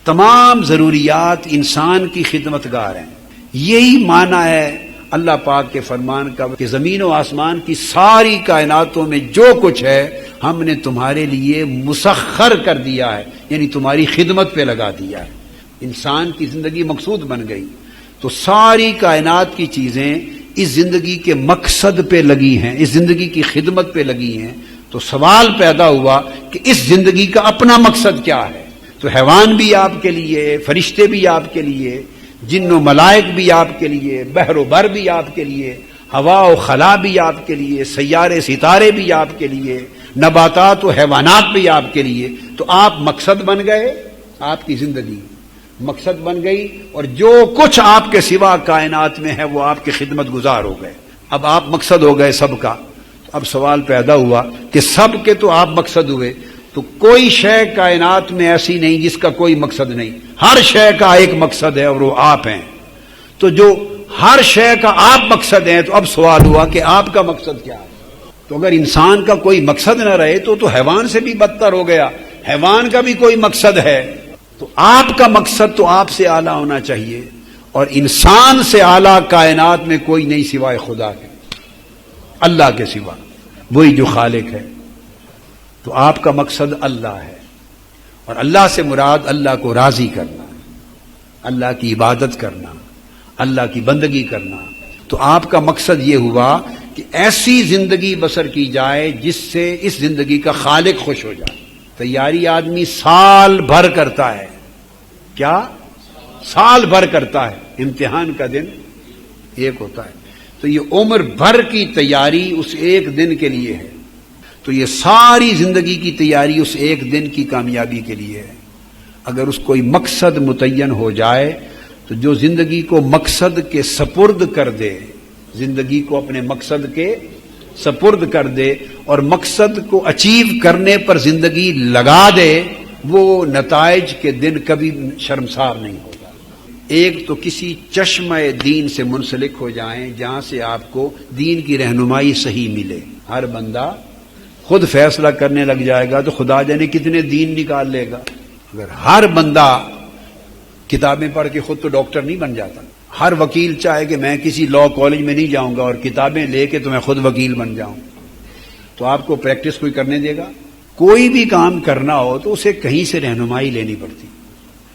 تمام ضروریات انسان کی خدمت گار ہیں۔ یہی معنی ہے اللہ پاک کے فرمان کا کہ زمین و آسمان کی ساری کائناتوں میں جو کچھ ہے ہم نے تمہارے لیے مسخر کر دیا ہے، یعنی تمہاری خدمت پہ لگا دیا ہے۔ انسان کی زندگی مقصود بن گئی تو ساری کائنات کی چیزیں اس زندگی کے مقصد پہ لگی ہیں، اس زندگی کی خدمت پہ لگی ہیں۔ تو سوال پیدا ہوا کہ اس زندگی کا اپنا مقصد کیا ہے؟ تو حیوان بھی آپ کے لیے، فرشتے بھی آپ کے لیے، جن و ملائک بھی آپ کے لیے، بحر و بر بھی آپ کے لیے، ہوا و خلا بھی آپ کے لیے، سیارے ستارے بھی آپ کے لیے، نباتات و حیوانات بھی آپ کے لیے۔ تو آپ مقصد بن گئے، آپ کی زندگی مقصد بن گئی، اور جو کچھ آپ کے سوا کائنات میں ہے وہ آپ کی خدمت گزار ہو گئے۔ اب آپ مقصد ہو گئے سب کا۔ اب سوال پیدا ہوا کہ سب کے تو آپ مقصد ہوئے، تو کوئی شے کائنات میں ایسی نہیں جس کا کوئی مقصد نہیں، ہر شے کا ایک مقصد ہے اور وہ آپ ہیں۔ تو جو ہر شے کا آپ مقصد ہیں، تو اب سوال ہوا کہ آپ کا مقصد کیا ہے؟ تو اگر انسان کا کوئی مقصد نہ رہے تو حیوان سے بھی بدتر ہو گیا۔ حیوان کا بھی کوئی مقصد ہے، تو آپ کا مقصد تو آپ سے اعلیٰ ہونا چاہیے، اور انسان سے اعلیٰ کائنات میں کوئی نہیں سوائے خدا کے، اللہ کے سوا، وہی جو خالق ہے۔ تو آپ کا مقصد اللہ ہے، اور اللہ سے مراد اللہ کو راضی کرنا، اللہ کی عبادت کرنا، اللہ کی بندگی کرنا۔ تو آپ کا مقصد یہ ہوا کہ ایسی زندگی بسر کی جائے جس سے اس زندگی کا خالق خوش ہو جائے۔ تیاری آدمی سال بھر کرتا ہے، کیا سال بھر کرتا ہے، امتحان کا دن ایک ہوتا ہے، تو یہ عمر بھر کی تیاری اس ایک دن کے لیے ہے۔ تو یہ ساری زندگی کی تیاری اس ایک دن کی کامیابی کے لیے ہے۔ اگر اس کوئی مقصد متعین ہو جائے تو جو زندگی کو مقصد کے سپرد کر دے، زندگی کو اپنے مقصد کے سپرد کر دے اور مقصد کو اچیو کرنے پر زندگی لگا دے، وہ نتائج کے دن کبھی شرمسار نہیں ہوگا۔ ایک تو کسی چشمہ دین سے منسلک ہو جائیں جہاں سے آپ کو دین کی رہنمائی صحیح ملے۔ ہر بندہ خود فیصلہ کرنے لگ جائے گا تو خدا جانے کتنے دین نکال لے گا۔ اگر ہر بندہ کتابیں پڑھ کے خود تو ڈاکٹر نہیں بن جاتا، ہر وکیل چاہے کہ میں کسی لا کالج میں نہیں جاؤں گا اور کتابیں لے کے تو میں خود وکیل بن جاؤں، تو آپ کو پریکٹس کوئی کرنے دے گا؟ کوئی بھی کام کرنا ہو تو اسے کہیں سے رہنمائی لینی پڑتی۔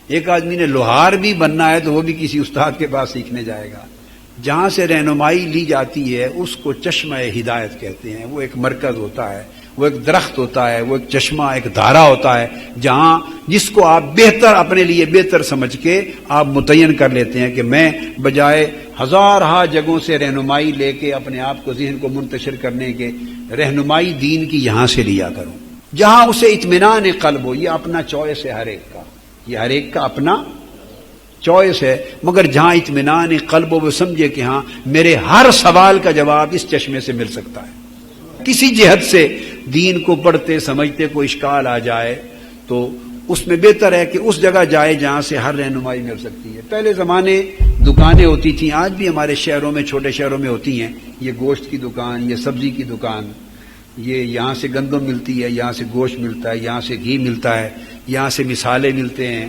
ایک آدمی نے لوہار بھی بننا ہے تو وہ بھی کسی استاد کے پاس سیکھنے جائے گا۔ جہاں سے رہنمائی لی جاتی ہے اس کو چشمہ ہدایت کہتے ہیں۔ وہ ایک مرکز ہوتا ہے، وہ ایک درخت ہوتا ہے، وہ ایک چشمہ، ایک دھارا ہوتا ہے، جہاں جس کو آپ بہتر اپنے لیے بہتر سمجھ کے آپ متعین کر لیتے ہیں کہ میں بجائے ہزارہا جگہوں سے رہنمائی لے کے اپنے آپ کو ذہن کو منتشر کرنے کے، رہنمائی دین کی یہاں سے لیا کروں، جہاں اسے اطمینان قلب ہو۔ یہ اپنا چوائس ہے ہر ایک کا، یہ ہر ایک کا اپنا چوائس ہے، مگر جہاں اطمینان قلب ہو وہ سمجھے کہ ہاں میرے ہر سوال کا جواب اس چشمے سے مل سکتا ہے۔ کسی جہت سے دین کو پڑھتے سمجھتے کوئی اشکال آ جائے تو اس میں بہتر ہے کہ اس جگہ جائے جہاں سے ہر رہنمائی مل سکتی ہے۔ پہلے زمانے دکانیں ہوتی تھیں، آج بھی ہمارے شہروں میں، چھوٹے شہروں میں ہوتی ہیں، یہ گوشت کی دکان، یہ سبزی کی دکان، یہ یہاں سے گندم ملتی ہے، یہاں سے گوشت ملتا ہے، یہاں سے گھی ملتا ہے، یہاں سے مسالے ملتے ہیں،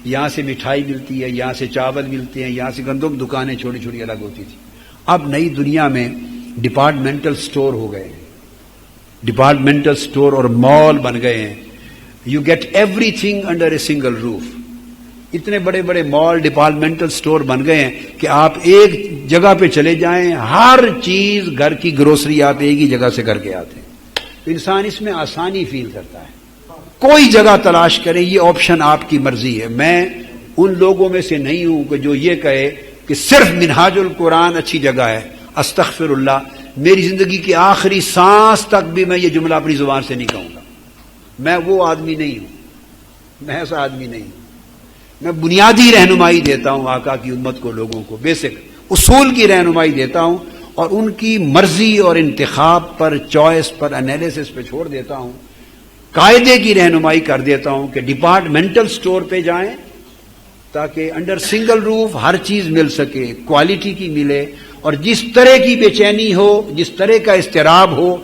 یہاں سے مٹھائی ملتی ہے، یہاں سے چاول ملتے ہیں، یہاں سے گندم، دکانیں چھوٹی چھوٹی الگ ہوتی تھی۔ اب نئی دنیا میں ڈپارٹمنٹل سٹور ہو گئے ہیں، ڈپارٹمنٹل سٹور اور مال بن گئے ہیں۔ You get everything under a single roof. اتنے بڑے بڑے مال، ڈپارٹمنٹل سٹور بن گئے ہیں کہ آپ ایک جگہ پہ چلے جائیں، ہر چیز گھر کی گروسری آپ ایک ہی جگہ سے کر کے آتے ہیں۔ تو انسان اس میں آسانی فیل کرتا ہے۔ کوئی جگہ تلاش کریں، یہ آپشن آپ کی مرضی ہے۔ میں ان لوگوں میں سے نہیں ہوں کہ جو یہ کہے کہ صرف منہاج القرآن اچھی جگہ ہے۔ استغفر اللہ، میری زندگی کی آخری سانس تک بھی میں یہ جملہ اپنی زبان سے نہیں کہوں گا۔ میں وہ آدمی نہیں ہوں، میں ایسا آدمی نہیں ہوں۔ میں بنیادی رہنمائی دیتا ہوں آقا کی امت کو، لوگوں کو بیسک اصول کی رہنمائی دیتا ہوں، اور ان کی مرضی اور انتخاب پر، چوائس پر، انالیسس پہ چھوڑ دیتا ہوں۔ قاعدے کی رہنمائی کر دیتا ہوں کہ ڈپارٹمنٹل سٹور پہ جائیں تاکہ انڈر سنگل روف ہر چیز مل سکے، کوالٹی کی ملے، اور جس طرح کی بے چینی ہو، جس طرح کا اضطراب ہو،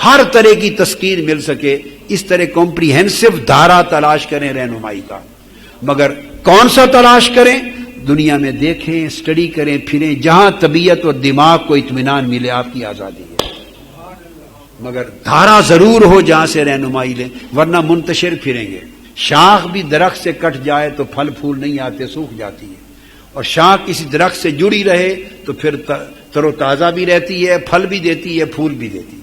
ہر طرح کی تسکین مل سکے۔ اس طرح کمپریہنسو دھارا تلاش کریں رہنمائی کا۔ مگر کون سا تلاش کریں؟ دنیا میں دیکھیں، اسٹڈی کریں، پھریں، جہاں طبیعت اور دماغ کو اطمینان ملے، آپ کی آزادی ہے، مگر دھارا ضرور ہو جہاں سے رہنمائی لیں، ورنہ منتشر پھریں گے۔ شاخ بھی درخت سے کٹ جائے تو پھل پھول نہیں آتے، سوکھ جاتی ہے، اور شاخ کسی درخت سے جڑی رہے تو پھر تر و تازہ بھی رہتی ہے، پھل بھی دیتی ہے، پھول بھی دیتی ہے۔